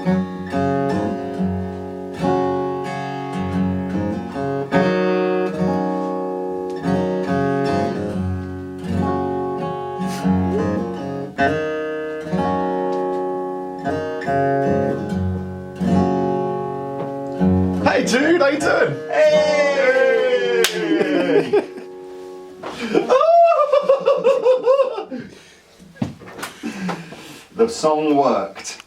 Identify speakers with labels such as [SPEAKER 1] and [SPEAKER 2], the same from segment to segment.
[SPEAKER 1] Hey dude, how you doing? Hey! The song worked.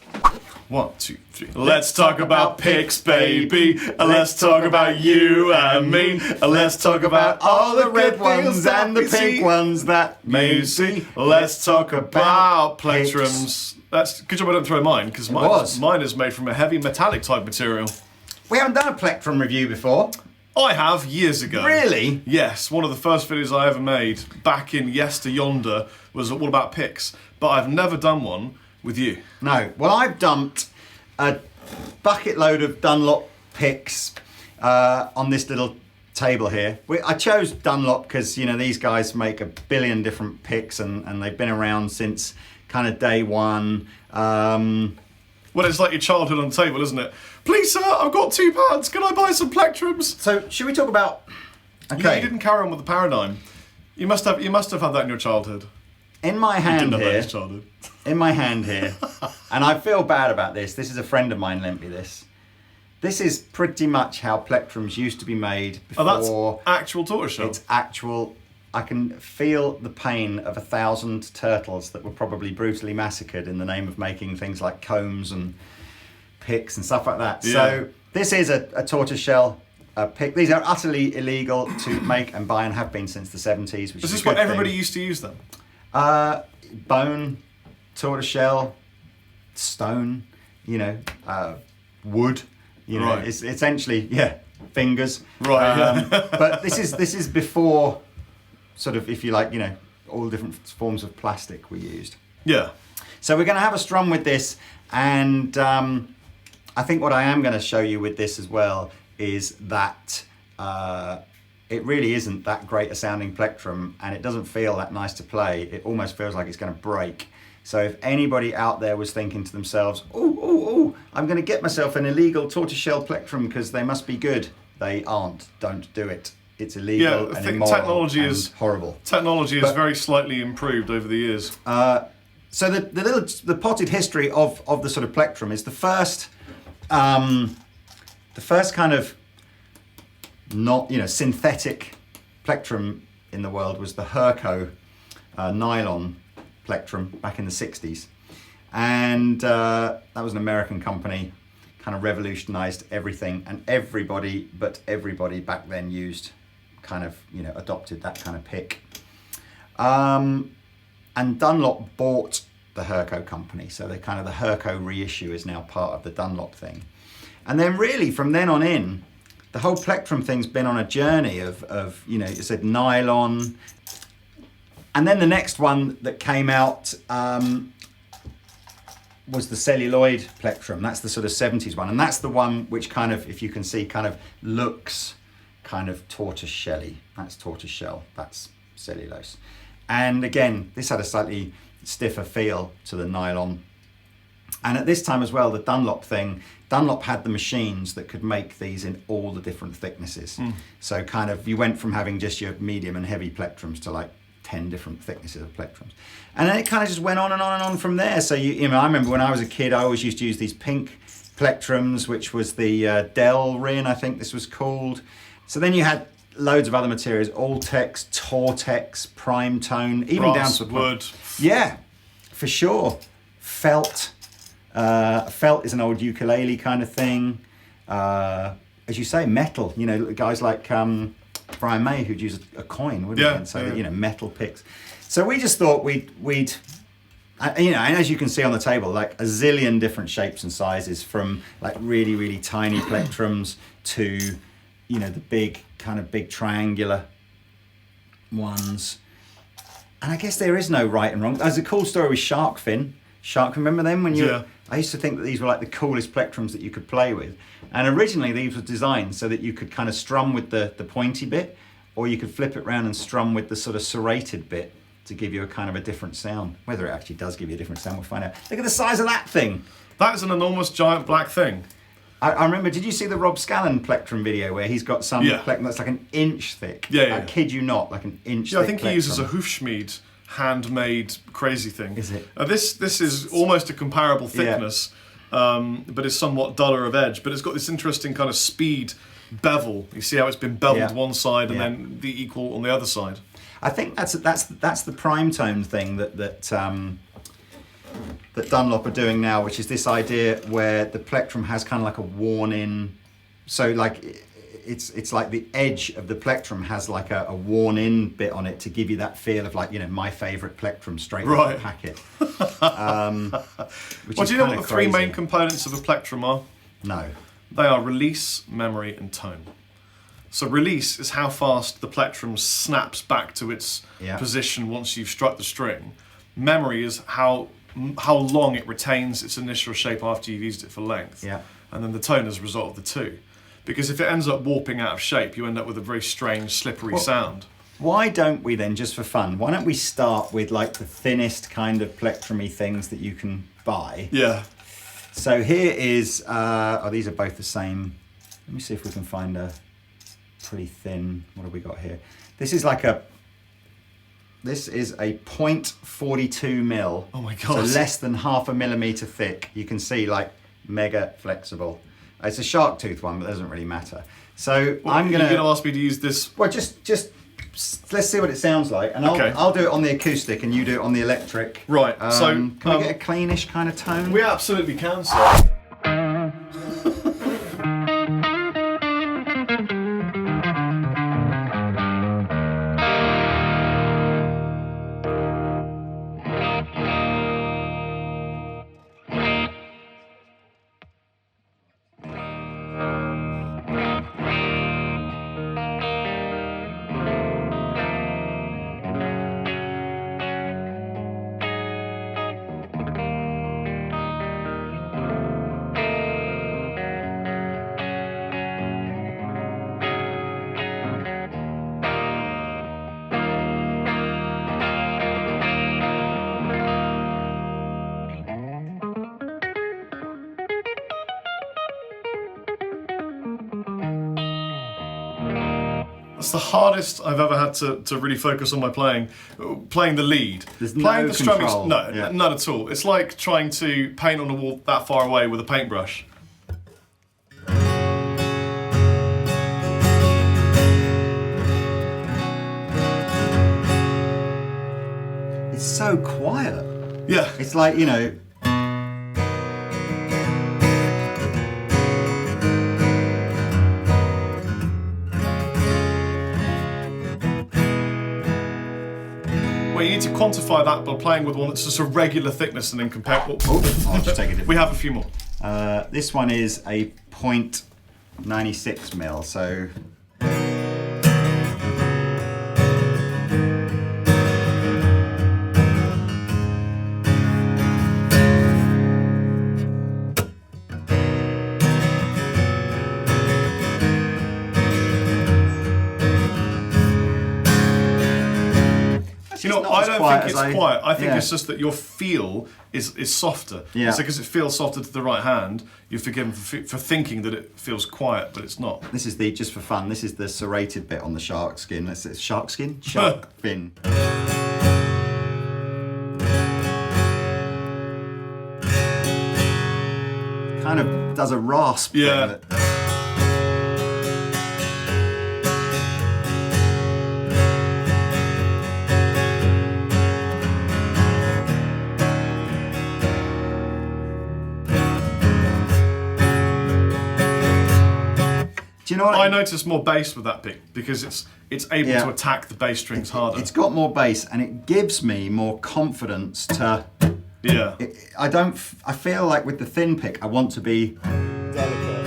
[SPEAKER 2] 1, 2, 3. Let's talk about pics, baby. Let's talk about you and me. Let's talk about all the red ones and the pink ones that you see. Let's talk about plectrums. That's good job I don't throw mine, because mine is made from a heavy metallic type material.
[SPEAKER 3] We haven't done a plectrum review before.
[SPEAKER 2] I have, years ago.
[SPEAKER 3] Really?
[SPEAKER 2] Yes, one of the first videos I ever made back in yester yonder was all about pics, but I've never done one with you.
[SPEAKER 3] No. Well, I've dumped a bucket load of Dunlop pics on this little table here. I chose Dunlop because, you know, these guys make a billion different pics and they've been around since kind of day one.
[SPEAKER 2] Well, it's like your childhood on the table, isn't it? Please, sir, I've got £2. Can I buy some plectrums?
[SPEAKER 3] So, should we talk about...
[SPEAKER 2] Okay. You didn't carry on with the paradigm. You must have had that in your childhood.
[SPEAKER 3] In my hand
[SPEAKER 2] you didn't
[SPEAKER 3] here...
[SPEAKER 2] have that in your childhood.
[SPEAKER 3] In my hand here, and I feel bad about this. This is a friend of mine lent me this. This is pretty much how plectrums used to be made before...
[SPEAKER 2] Oh, that's actual tortoiseshell?
[SPEAKER 3] It's actual... I can feel the pain of 1,000 turtles that were probably brutally massacred in the name of making things like combs and picks and stuff like that.
[SPEAKER 2] Yeah.
[SPEAKER 3] So this is a tortoiseshell pick. These are utterly illegal to make and buy and have been since the 70s. Which
[SPEAKER 2] is
[SPEAKER 3] is
[SPEAKER 2] this what everybody used to use them?
[SPEAKER 3] Bone, tortoiseshell, stone, you know, wood. You know,
[SPEAKER 2] right.
[SPEAKER 3] It's essentially fingers.
[SPEAKER 2] Right.
[SPEAKER 3] But this is before, sort of, if you like, you know, all different forms of plastic were used.
[SPEAKER 2] Yeah.
[SPEAKER 3] So we're going to have a strum with this, and I think what I am going to show you with this as well is that it really isn't that great a sounding plectrum, and it doesn't feel that nice to play. It almost feels like it's going to break. So if anybody out there was thinking to themselves, oh, I'm going to get myself an illegal tortoiseshell plectrum because they must be good. They aren't. Don't do it. It's illegal and immoral and horrible.
[SPEAKER 2] Technology is very slightly improved over the years.
[SPEAKER 3] So the potted history of the sort of plectrum is the first kind of not, you know, synthetic plectrum in the world was the Herco nylon plectrum back in the 60s, and that was an American company, kind of revolutionized everything, and everybody back then used kind of, you know, adopted that kind of pick. And Dunlop bought the Herco company, so the Herco reissue is now part of the Dunlop thing. And then really from then on in, the whole plectrum thing's been on a journey of you know, you said nylon. And then the next one that came out was the celluloid plectrum. That's the sort of 70s one. And that's the one which kind of, if you can see, kind of looks kind of tortoiseshelly. That's tortoiseshell, that's cellulose. And again, this had a slightly stiffer feel to the nylon. And at this time as well, the Dunlop thing, Dunlop had the machines that could make these in all the different thicknesses. So kind of, you went from having just your medium and heavy plectrums to like 10 different thicknesses of plectrums. And then it kind of just went on and on and on from there. So you know, I remember when I was a kid, I always used to use these pink plectrums, which was the Delrin, I think this was called. So then you had loads of other materials, Altex, Tortex, Prime Tone, even
[SPEAKER 2] brass,
[SPEAKER 3] down to
[SPEAKER 2] wood.
[SPEAKER 3] Yeah, for sure. Felt. Felt is an old ukulele kind of thing. As you say, metal. You know, guys like Brian May who'd use a coin, wouldn't he? And so you know, metal picks. So we just thought we'd you know, and as you can see on the table, like a zillion different shapes and sizes, from like really, really tiny plectrums to, you know, the big triangular ones. And I guess there is no right and wrong. There's a cool story with shark fin. Remember them when you?
[SPEAKER 2] Yeah.
[SPEAKER 3] I used to think that these were like the coolest plectrums that you could play with. And originally these were designed so that you could kind of strum with the pointy bit, or you could flip it around and strum with the sort of serrated bit to give you a kind of a different sound. Whether it actually does give you a different sound, we'll find out. Look at the size of that thing.
[SPEAKER 2] That is an enormous, giant black thing.
[SPEAKER 3] I remember, did you see the Rob Scallon plectrum video where he's got some plectrum that's like an inch thick?
[SPEAKER 2] Yeah.
[SPEAKER 3] I kid you not, like an inch thick.
[SPEAKER 2] Yeah, I think he
[SPEAKER 3] plectrum.
[SPEAKER 2] uses a Hufschmied handmade crazy thing.
[SPEAKER 3] Is it?
[SPEAKER 2] This is almost a comparable thickness, but it's somewhat duller of edge. But it's got this interesting kind of speed bevel. You see how it's been beveled one side and then the equal on the other side.
[SPEAKER 3] I think that's the prime tone thing that Dunlop are doing now, which is this idea where the plectrum has kind of like a worn-in, so like it's like the edge of the plectrum has like a worn-in bit on it to give you that feel of like, you know, my favourite plectrum straight out of the packet.
[SPEAKER 2] Well, do you know what the three main components of a plectrum are?
[SPEAKER 3] No.
[SPEAKER 2] They are release, memory, and tone. So release is how fast the plectrum snaps back to its position once you've struck the string. Memory is how long it retains its initial shape after you've used it for length.
[SPEAKER 3] Yeah.
[SPEAKER 2] And then the tone is a result of the two. Because if it ends up warping out of shape, you end up with a very strange, slippery sound.
[SPEAKER 3] Why don't we then, just for fun, why don't we start with like the thinnest kind of plectrum-y things that you can buy?
[SPEAKER 2] Yeah.
[SPEAKER 3] So here is, these are both the same. Let me see if we can find a pretty thin, what have we got here? This is a 0.42 mil.
[SPEAKER 2] Oh my God.
[SPEAKER 3] So less than 0.5 millimeter thick. You can see like mega flexible. It's a shark tooth one, but it doesn't really matter. So I'm gonna.
[SPEAKER 2] You're gonna ask me to use this.
[SPEAKER 3] Well, just let's see what it sounds like, and I'll do it on the acoustic, and you do it on the electric.
[SPEAKER 2] Right.
[SPEAKER 3] Can we get a cleanish kind of tone?
[SPEAKER 2] We absolutely can, sir. It's the hardest I've ever had to really focus on my playing the lead.
[SPEAKER 3] There's
[SPEAKER 2] playing
[SPEAKER 3] no
[SPEAKER 2] the strumming,
[SPEAKER 3] control.
[SPEAKER 2] none at all. It's like trying to paint on a wall that far away with a paintbrush.
[SPEAKER 3] It's so quiet.
[SPEAKER 2] Yeah.
[SPEAKER 3] It's like, you know.
[SPEAKER 2] Well, you need to quantify that by playing with one that's just a regular thickness and then compare.
[SPEAKER 3] I'll just take a different.
[SPEAKER 2] We have a few more.
[SPEAKER 3] This one is a 0.96 mil, so.
[SPEAKER 2] You know, I don't think it's quiet. I think it's just that your feel is softer.
[SPEAKER 3] Yeah.
[SPEAKER 2] So because it feels softer to the right hand, you're forgiven for thinking that it feels quiet, but it's not.
[SPEAKER 3] This is just for fun, this is the serrated bit on the shark skin. It's shark skin? Shark fin. Kind of does a rasp.
[SPEAKER 2] Yeah.
[SPEAKER 3] Thing that, do you know what?
[SPEAKER 2] I notice more bass with that pick because it's able to attack the bass strings harder.
[SPEAKER 3] It's got more bass and it gives me more confidence to.
[SPEAKER 2] Yeah.
[SPEAKER 3] I feel like with the thin pick, I want to be delicate.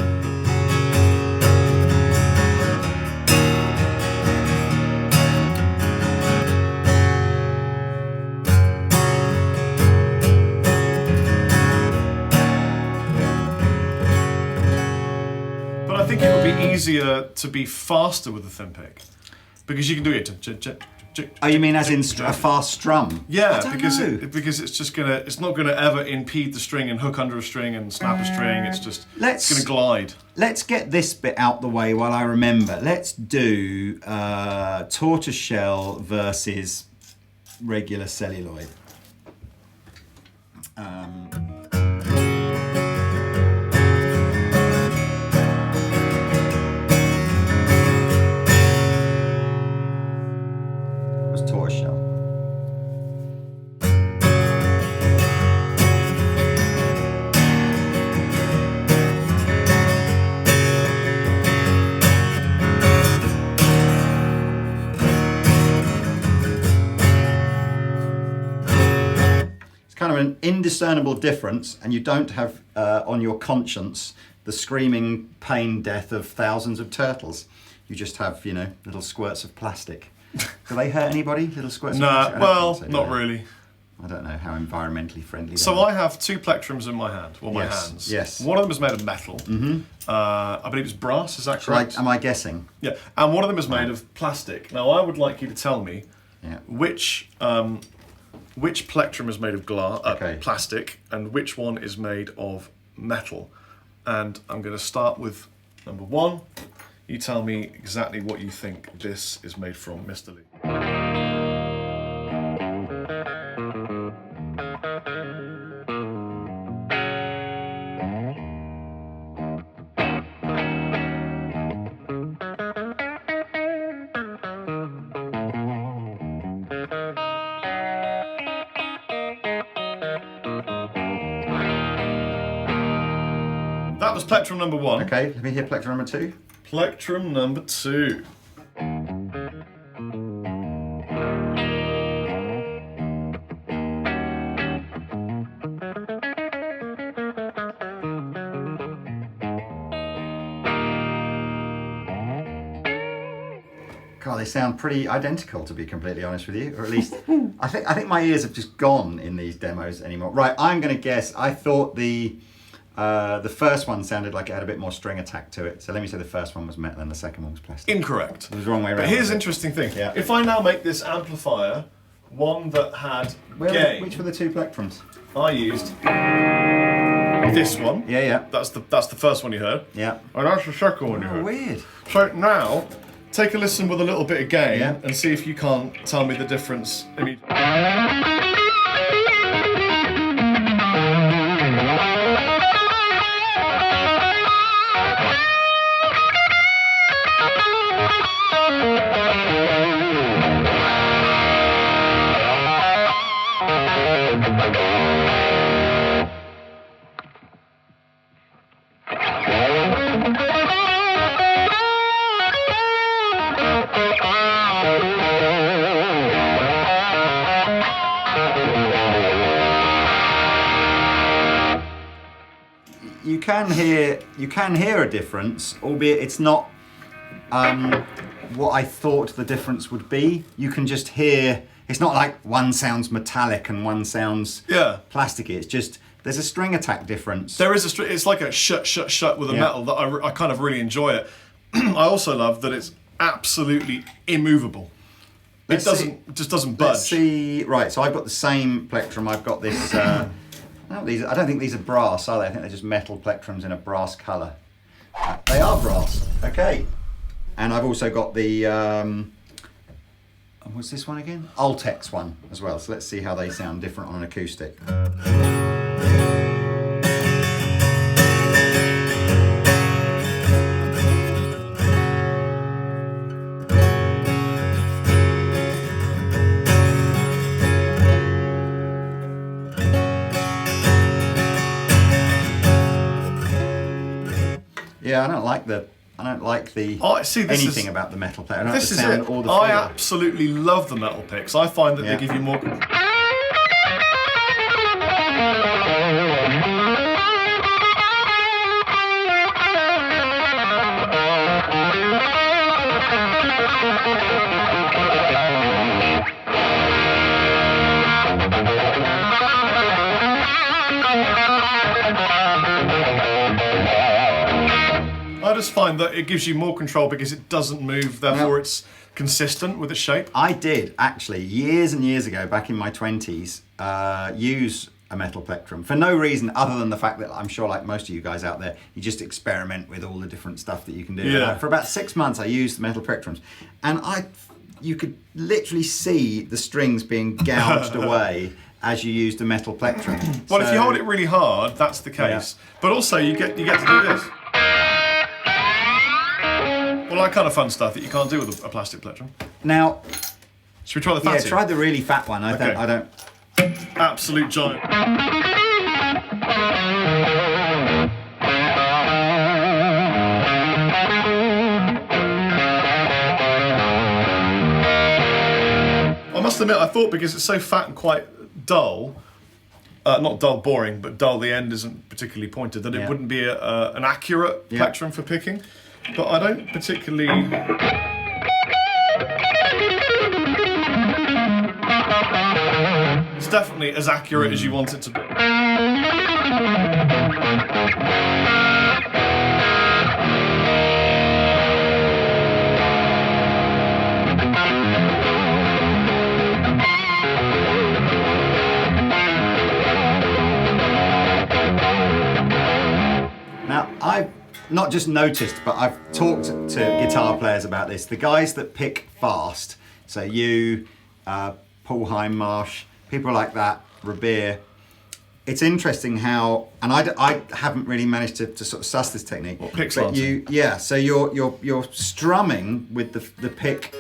[SPEAKER 2] But I think it would be easier to be faster with the thin pick because you can do it.
[SPEAKER 3] Oh, you mean as in a fast strum?
[SPEAKER 2] Yeah,
[SPEAKER 3] I don't
[SPEAKER 2] because
[SPEAKER 3] know.
[SPEAKER 2] because it's not gonna ever impede the string and hook under a string and snap a string. It's just it's gonna glide.
[SPEAKER 3] Let's get this bit out the way while I remember. Let's do tortoiseshell versus regular celluloid. Tortoiseshell. It's kind of an indiscernible difference, and you don't have on your conscience the screaming pain death of thousands of turtles. You just have, you know, little squirts of plastic. Do they hurt anybody? Little squirts?
[SPEAKER 2] Nah, well, not really.
[SPEAKER 3] I don't know how environmentally friendly they
[SPEAKER 2] So
[SPEAKER 3] are.
[SPEAKER 2] I have 2 plectrums in my hand, or my hands.
[SPEAKER 3] Yes.
[SPEAKER 2] One of them is made of metal. Mm-hmm. I believe it's brass. Is that correct?
[SPEAKER 3] Am I guessing?
[SPEAKER 2] Yeah. And one of them is made of plastic. Now I would like you to tell me which plectrum is made of plastic, and which one is made of metal. And I'm going to start with number 1. You tell me exactly what you think this is made from, Mr. Lee. That was plectrum number 1.
[SPEAKER 3] Okay, let me hear plectrum number 2.
[SPEAKER 2] Plectrum number 2.
[SPEAKER 3] God, they sound pretty identical, to be completely honest with you, or at least I think my ears have just gone in these demos anymore. Right, I'm going to guess. I thought the first one sounded like it had a bit more string attack to it. So let me say the first one was metal and the second one was plastic.
[SPEAKER 2] Incorrect.
[SPEAKER 3] It was the wrong way around.
[SPEAKER 2] But here's an interesting thing.
[SPEAKER 3] Yeah.
[SPEAKER 2] If I now make this amplifier one that had gain,
[SPEAKER 3] Which were the 2 plectrums?
[SPEAKER 2] I used this one.
[SPEAKER 3] Yeah.
[SPEAKER 2] That's the first one you heard.
[SPEAKER 3] Yeah.
[SPEAKER 2] And that's the second one you
[SPEAKER 3] Oh,
[SPEAKER 2] heard.
[SPEAKER 3] weird.
[SPEAKER 2] So now, take a listen with a little bit of gain
[SPEAKER 3] Yeah.
[SPEAKER 2] and see if you can't tell me the difference. I mean,
[SPEAKER 3] You can hear a difference, albeit it's not what I thought the difference would be. You can just hear. It's not like one sounds metallic and one sounds plasticky. It's just there's a string attack difference.
[SPEAKER 2] there is a string. It's like a shut with a metal that I kind of really enjoy it. I also love that it's absolutely immovable. It just doesn't budge.
[SPEAKER 3] Let's see. Right, so I've got the same plectrum. I've got this. No, I don't think these are brass, are they? I think they're just metal plectrums in a brass colour. They are brass. Okay. And I've also got the what's this one again? Ultex one as well. So let's see how they sound different on an acoustic. Yeah, I don't like the anything about the metal player. I don't
[SPEAKER 2] This is
[SPEAKER 3] understand
[SPEAKER 2] it.
[SPEAKER 3] all the
[SPEAKER 2] I
[SPEAKER 3] feel.
[SPEAKER 2] absolutely love the metal picks. I find that they give you more. I just find that it gives you more control because it doesn't move. Therefore, it's consistent with its shape?
[SPEAKER 3] I did actually years and years ago, back in my 20s, use a metal plectrum for no reason other than the fact that I'm sure, like most of you guys out there, you just experiment with all the different stuff that you can do.
[SPEAKER 2] Yeah.
[SPEAKER 3] For about 6 months, I used the metal plectrums, and you could literally see the strings being gouged away as you used a metal plectrum.
[SPEAKER 2] Well, if you hold it really hard, that's the case.
[SPEAKER 3] Yeah.
[SPEAKER 2] But also, you get to do this. Well, that kind of fun stuff that you can't do with a plastic plectrum.
[SPEAKER 3] Now,
[SPEAKER 2] should we try the fancy?
[SPEAKER 3] yeah, try the really fat one.
[SPEAKER 2] Okay.
[SPEAKER 3] I don't.
[SPEAKER 2] Absolute giant. I must admit, I thought because it's so fat and quite dull, not dull boring, but dull, the end isn't particularly pointed, that it wouldn't be an accurate plectrum for picking. But I don't particularly... It's definitely as accurate as you want it to be.
[SPEAKER 3] Now, I've not just noticed, but I've talked to guitar players about this. The guys that pick fast, so you, Paul Hindmarsh, people like that, Rabir, it's interesting how, and I haven't really managed to sort of suss this technique.
[SPEAKER 2] What, pick
[SPEAKER 3] but
[SPEAKER 2] slanting?
[SPEAKER 3] so you're strumming with the pick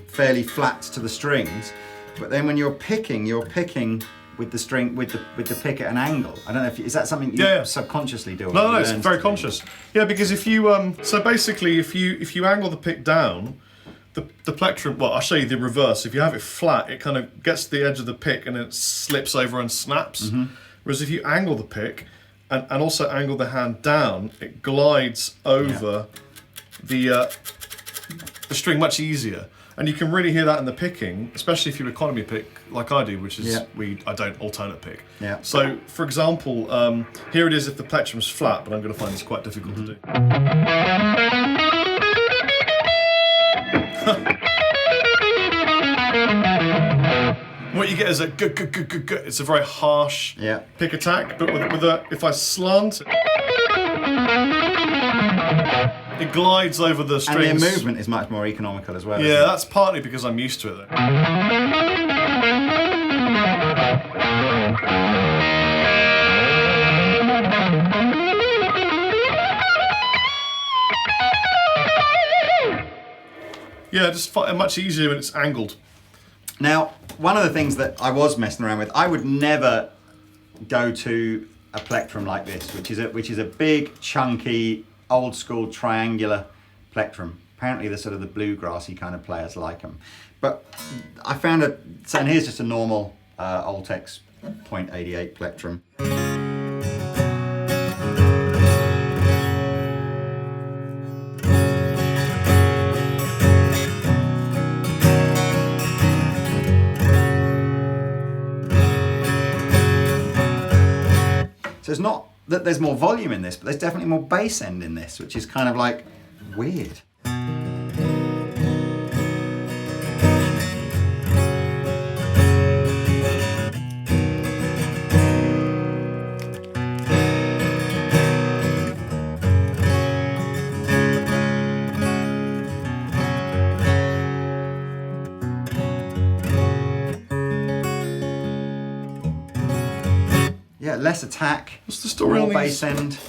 [SPEAKER 3] fairly flat to the strings, but then when you're picking with the string with the pick at an angle. I don't know if is that something you subconsciously do? Or
[SPEAKER 2] No, it's very conscious. Yeah, because if you so basically if you angle the pick down, the plectrum. Well, I'll show you the reverse. If you have it flat, it kind of gets to the edge of the pick and it slips over and snaps.
[SPEAKER 3] Mm-hmm.
[SPEAKER 2] Whereas if you angle the pick and also angle the hand down, it glides over the string much easier. And you can really hear that in the picking, especially if you economy pick like I do, which is I don't alternate pick.
[SPEAKER 3] Yeah.
[SPEAKER 2] So, for example, here it is if the plectrum's flat, but I'm going to find this quite difficult to do. What you get is a it's a very harsh pick attack, but with if I slant it glides over the strings.
[SPEAKER 3] And the movement is much more economical as well.
[SPEAKER 2] Yeah, that's partly because I'm used to it though. Yeah, just much easier when it's angled.
[SPEAKER 3] Now, one of the things that I was messing around with, I would never go to a plectrum like this, which is a big, chunky, old school triangular plectrum. Apparently the sort of the bluegrassy kind of players like them. But I found and here's just a normal Oltex .88 plectrum. So it's not that there's more volume in this, but there's definitely more bass end in this, which is kind of like weird. Yeah, less attack.
[SPEAKER 2] What's the story
[SPEAKER 3] more
[SPEAKER 2] on
[SPEAKER 3] bass end.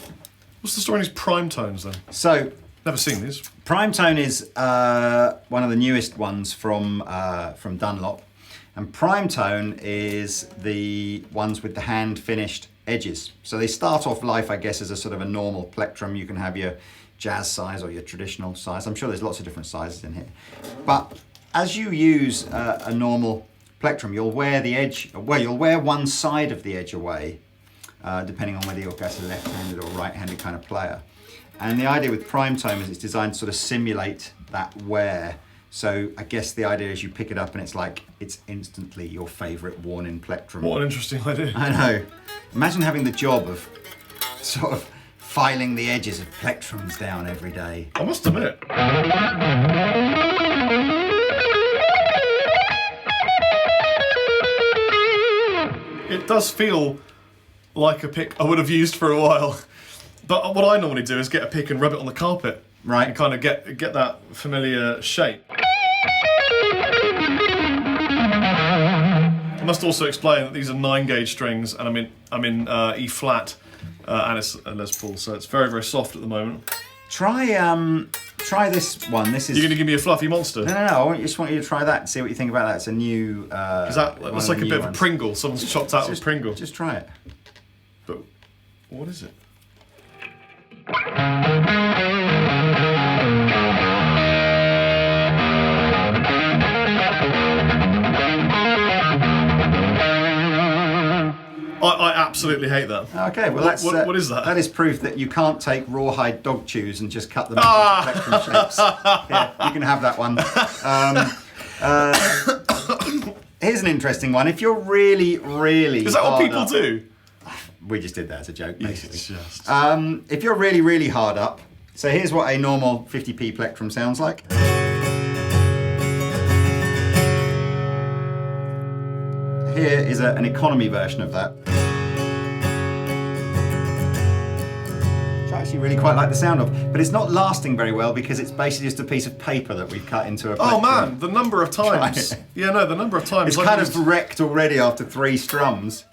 [SPEAKER 2] What's the story on these prime tones then?
[SPEAKER 3] So,
[SPEAKER 2] never seen these.
[SPEAKER 3] Prime tone is one of the newest ones from Dunlop, and prime tone is the ones with the hand finished edges. So they start off life, I guess, as a sort of a normal plectrum. You can have your jazz size or your traditional size. I'm sure there's lots of different sizes in here, but as you use a normal plectrum, you'll wear the edge. Well, you'll wear one side of the edge away, depending on whether you're a left-handed or right-handed kind of player. And the idea with prime tone is it's designed to sort of simulate that wear. So I guess the idea is you pick it up and it's instantly your favourite worn-in plectrum.
[SPEAKER 2] What an interesting idea.
[SPEAKER 3] I know. Imagine having the job of sort of filing the edges of plectrums down every day.
[SPEAKER 2] I must admit. does feel like a pick I would have used for a while. But what I normally do is get a pick and rub it on the carpet.
[SPEAKER 3] Right.
[SPEAKER 2] And kind of get that familiar shape. I must also explain that these are 9-gauge strings, and I'm in E flat, and it's a Les Paul, so it's very, very soft at the moment.
[SPEAKER 3] Try this one. This is.
[SPEAKER 2] You're going to give me a fluffy monster?
[SPEAKER 3] No. I just want you to try that and see what you think about that. It's a new.
[SPEAKER 2] Is that looks like a bit of a Pringle? Someone's chopped out a Pringle.
[SPEAKER 3] Just try it.
[SPEAKER 2] But what is it? I absolutely hate that.
[SPEAKER 3] Okay, well that's
[SPEAKER 2] what is that?
[SPEAKER 3] That is proof that you can't take rawhide dog chews and just cut them into spectrum shapes. Yeah, you can have that one. Here's an interesting one. If you're really, really
[SPEAKER 2] is that what
[SPEAKER 3] hard
[SPEAKER 2] people
[SPEAKER 3] up,
[SPEAKER 2] do?
[SPEAKER 3] We just did that as a joke, basically.
[SPEAKER 2] Just...
[SPEAKER 3] if you're really, really hard up, so here's what a normal 50p plectrum sounds like. Here is an economy version of that. Which I actually really quite like the sound of, but it's not lasting very well because it's basically just a piece of paper that we've cut into a plectrum.
[SPEAKER 2] Oh man, the number of times. Yeah, no, the number of times.
[SPEAKER 3] It's kind of wrecked already after 3 strums.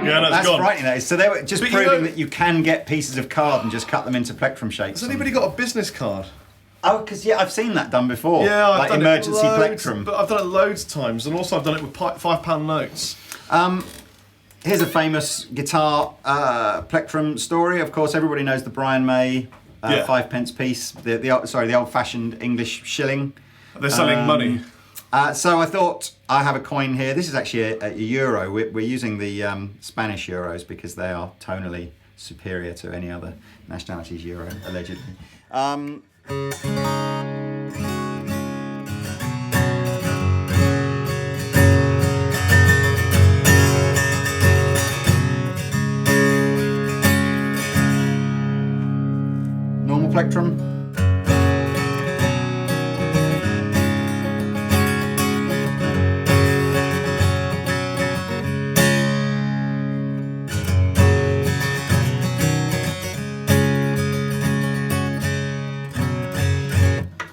[SPEAKER 2] Yeah,
[SPEAKER 3] that's
[SPEAKER 2] gone.
[SPEAKER 3] frightening, that is. So they were just proving that you can get pieces of card and just cut them into plectrum shapes.
[SPEAKER 2] Has anybody got a business card?
[SPEAKER 3] Oh, because I've seen that done before.
[SPEAKER 2] Yeah, I've
[SPEAKER 3] like
[SPEAKER 2] done
[SPEAKER 3] emergency
[SPEAKER 2] it loads,
[SPEAKER 3] plectrum.
[SPEAKER 2] But I've done it loads of times, and also I've done it with £5 notes.
[SPEAKER 3] Here's a famous guitar plectrum story. Of course, everybody knows the Brian May 5p piece, the old-fashioned English shilling.
[SPEAKER 2] They're selling money.
[SPEAKER 3] So I thought I have a coin here. This is actually a euro. We're using the Spanish euros because they are tonally superior to any other nationality's euro, allegedly. Normal plectrum.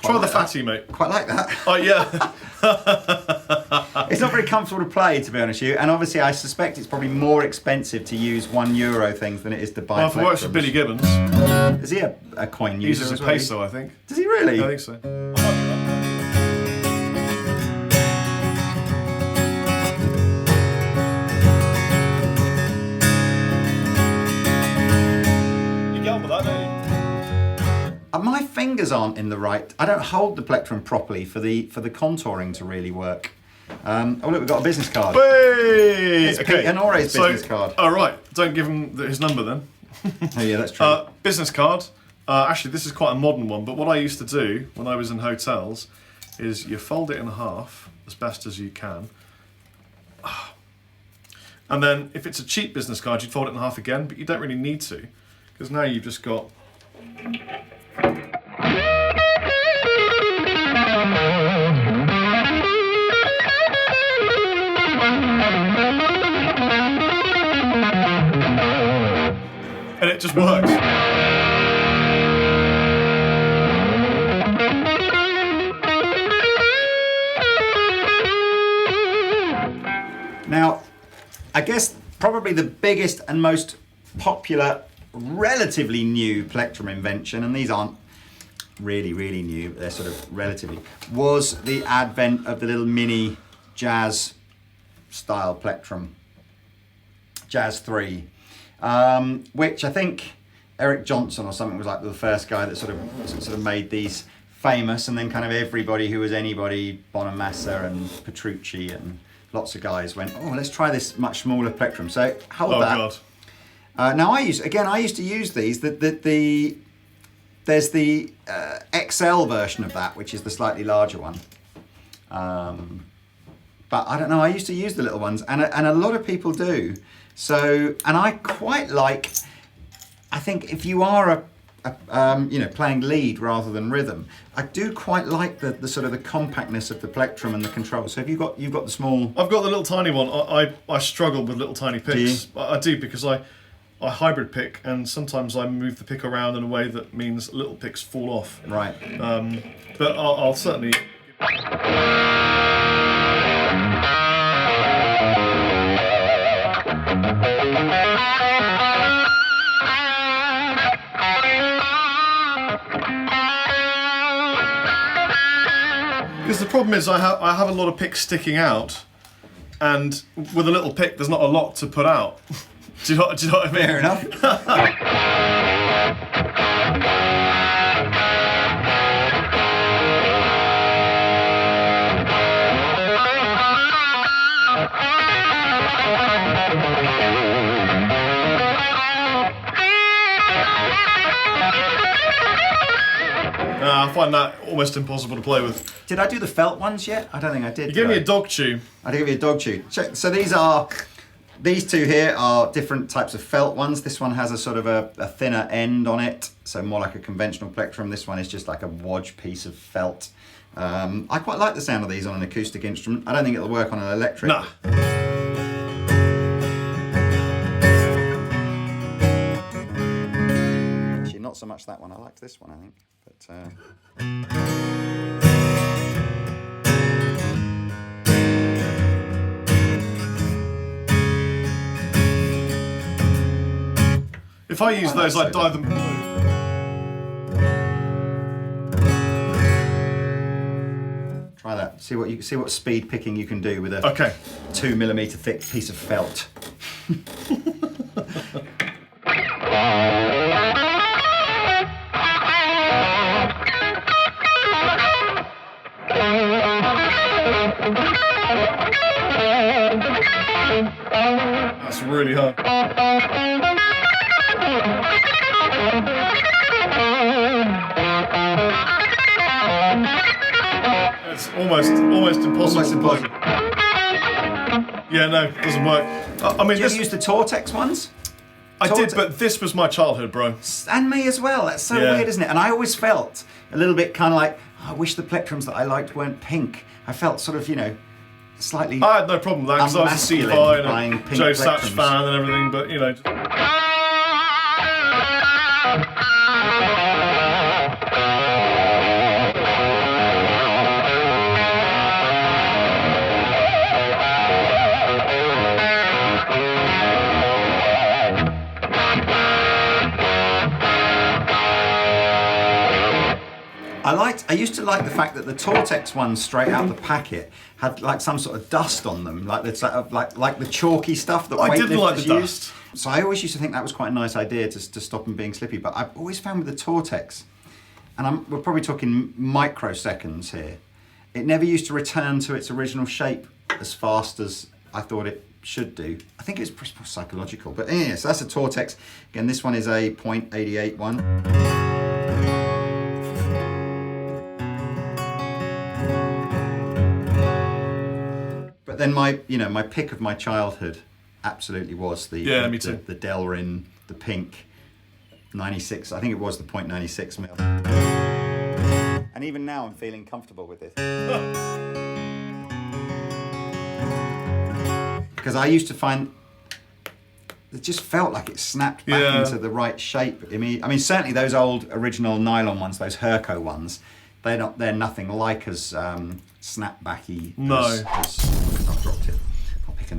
[SPEAKER 2] Try the fatty, mate.
[SPEAKER 3] Quite like that.
[SPEAKER 2] Oh, yeah.
[SPEAKER 3] It's not very comfortable to play, to be honest with you, and obviously I suspect it's probably more expensive to use €1 things than it is to buy.
[SPEAKER 2] Well, if it works for Billy Gibbons.
[SPEAKER 3] Is he a coin user?
[SPEAKER 2] He's a
[SPEAKER 3] as well?
[SPEAKER 2] peso, I think.
[SPEAKER 3] Does he really?
[SPEAKER 2] I think so. You get on with that, don't you?
[SPEAKER 3] My fingers aren't in the right. I don't hold the plectrum properly for the contouring to really work. Oh look, we've got a business card.
[SPEAKER 2] Hey!
[SPEAKER 3] It's Pete Honore's business card.
[SPEAKER 2] All right, don't give him his number then.
[SPEAKER 3] Oh yeah, that's true.
[SPEAKER 2] Business card. Actually, this is quite a modern one, but what I used to do when I was in hotels is you fold it in half as best as you can. And then if it's a cheap business card, you'd fold it in half again, but you don't really need to, because now you've just got... And it just works.
[SPEAKER 3] Now, I guess probably the biggest and most popular, relatively new plectrum invention, and these aren't really, really new, they're sort of relatively, was the advent of the little mini jazz style plectrum, Jazz 3, which I think Eric Johnson or something was like the first guy that sort of made these famous, and then kind of everybody who was anybody, Bonamassa and Petrucci and lots of guys went, oh, let's try this much smaller plectrum. So hold that.
[SPEAKER 2] God.
[SPEAKER 3] Now I used to use these. There's the XL version of that, which is the slightly larger one. but I don't know. I used to use the little ones, and a lot of people do. So, and I quite like. I think if you are playing lead rather than rhythm, I do quite like the sort of the compactness of the plectrum and the control. So have you've got the small?
[SPEAKER 2] I've got the little tiny one. I struggle with little tiny picks. I do because I hybrid pick, and sometimes I move the pick around in a way that means little picks fall off.
[SPEAKER 3] Right.
[SPEAKER 2] But I'll certainly. Because the problem is I have a lot of picks sticking out, and with a little pick there's not a lot to put out. do you know what I mean?
[SPEAKER 3] Fair enough.
[SPEAKER 2] I find that almost impossible to play with.
[SPEAKER 3] Did I do the felt ones yet? I don't think I did.
[SPEAKER 2] You gave me a dog chew.
[SPEAKER 3] I did give you a dog chew. So these two here are different types of felt ones. This one has a sort of a thinner end on it, so more like a conventional plectrum. This one is just like a wodge piece of felt. I quite like the sound of these on an acoustic instrument. I don't think it'll work on an electric.
[SPEAKER 2] Nah.
[SPEAKER 3] Actually, not so much that one. I liked this one, I think. But,
[SPEAKER 2] if I use those, I dye them blue.
[SPEAKER 3] Try that. See what speed picking you can do with a 2mm thick piece of felt.
[SPEAKER 2] That's really hard. It's almost impossible.
[SPEAKER 3] Almost impossible.
[SPEAKER 2] Yeah, no, it doesn't work. I mean,
[SPEAKER 3] Did you use the Tortex ones?
[SPEAKER 2] I did, but this was my childhood, bro.
[SPEAKER 3] And me as well. That's so weird, isn't it? And I always felt a little bit kind of like, I wish the plectrums that I liked weren't pink. I felt sort of, slightly.
[SPEAKER 2] I had no problem with that because I was a C5
[SPEAKER 3] buying
[SPEAKER 2] and a
[SPEAKER 3] pink
[SPEAKER 2] Joe Satch
[SPEAKER 3] plectrums.
[SPEAKER 2] fan and everything, but
[SPEAKER 3] I used to like the fact that the Tortex ones straight out the packet had like some sort of dust on them, like the chalky stuff that
[SPEAKER 2] I didn't like the
[SPEAKER 3] weightlifters
[SPEAKER 2] dust.
[SPEAKER 3] use. So I always used to think that was quite a nice idea to stop them being slippy. But I've always found with the Tortex, and we're probably talking microseconds here, it never used to return to its original shape as fast as I thought it should do. I think it's psychological. But yeah, so that's a Tortex. Again, this one is a .88 one. But then my pick of my childhood absolutely was the
[SPEAKER 2] me too.
[SPEAKER 3] the Delrin, the pink 96. I think it was the .96 mil. And even now I'm feeling comfortable with this. Because I used to find it just felt like it snapped back into the right shape. I mean certainly those old original nylon ones, those Herco ones, they're nothing like as snapbacky.
[SPEAKER 2] No.
[SPEAKER 3] As I've dropped it. I'll pick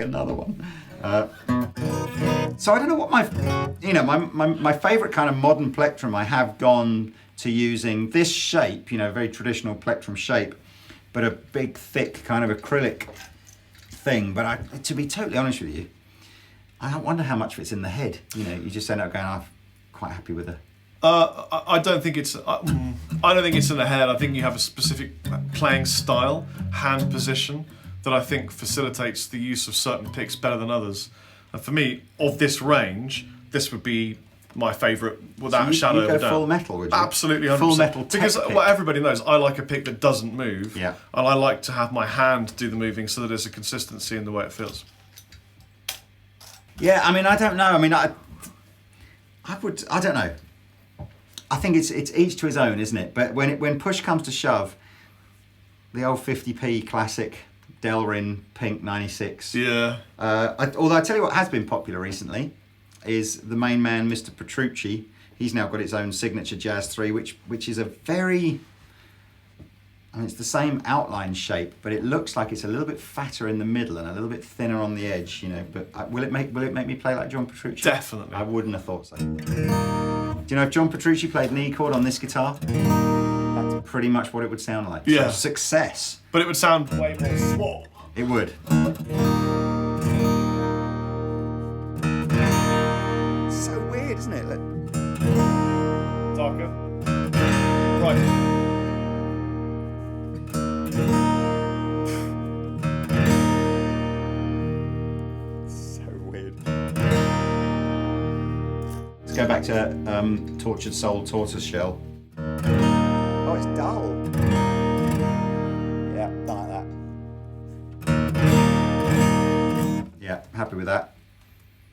[SPEAKER 3] another one. So I don't know what my favourite kind of modern plectrum. I have gone to using this shape, very traditional plectrum shape, but a big thick kind of acrylic thing. But to be totally honest with you, I wonder how much of it's in the head. You just end up going, I'm quite happy with it.
[SPEAKER 2] I don't think it's. I don't think it's in the head. I think you have a specific playing style, hand position, that I think facilitates the use of certain picks better than others. And for me, of this range, this would be my favourite without
[SPEAKER 3] So
[SPEAKER 2] a shadow
[SPEAKER 3] you
[SPEAKER 2] of a
[SPEAKER 3] go
[SPEAKER 2] doubt.
[SPEAKER 3] full metal, would you?
[SPEAKER 2] Absolutely, 100%.
[SPEAKER 3] Full metal
[SPEAKER 2] Because
[SPEAKER 3] tech pick.
[SPEAKER 2] what everybody knows, I like a pick that doesn't move.
[SPEAKER 3] Yeah.
[SPEAKER 2] And I like to have my hand do the moving so that there's a consistency in the way it feels.
[SPEAKER 3] Yeah, I mean, I don't know. I mean, I don't know. I think it's each to his own, isn't it? But when push comes to shove, the old 50p classic Delrin Pink 96.
[SPEAKER 2] Yeah.
[SPEAKER 3] Although I tell you what has been popular recently is the main man, Mr. Petrucci. He's now got its own signature Jazz 3, which is a very... I mean, it's the same outline shape, but it looks like it's a little bit fatter in the middle and a little bit thinner on the edge, you know. But will it make me play like John Petrucci?
[SPEAKER 2] Definitely.
[SPEAKER 3] I wouldn't have thought so. Do you know if John Petrucci played an E chord on this guitar? That's pretty much what it would sound like.
[SPEAKER 2] Yeah.
[SPEAKER 3] So success.
[SPEAKER 2] But it would sound way more swole.
[SPEAKER 3] It would. So weird, isn't it?
[SPEAKER 2] Darker. Right.
[SPEAKER 3] Go back to Tortured Soul, Tortoiseshell. Oh, it's dull. Yeah, don't like that. Yeah, happy with that.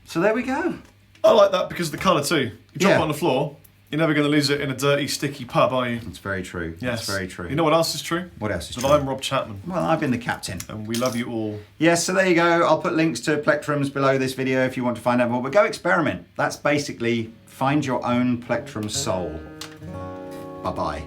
[SPEAKER 3] So there we go.
[SPEAKER 2] I like that because of the colour too. You drop
[SPEAKER 3] Yeah.
[SPEAKER 2] it on the floor, you're never going to lose it in a dirty, sticky pub, are you?
[SPEAKER 3] It's very true.
[SPEAKER 2] Yes.
[SPEAKER 3] It's very true.
[SPEAKER 2] You know what else is true?
[SPEAKER 3] What else is
[SPEAKER 2] That
[SPEAKER 3] true?
[SPEAKER 2] I'm Rob Chapman,
[SPEAKER 3] Well, I've been the captain.
[SPEAKER 2] and we love you all.
[SPEAKER 3] Yes, so there you go. I'll put links to plectrums below this video if you want to find out more. But go experiment. That's basically find your own plectrum soul. Bye-bye.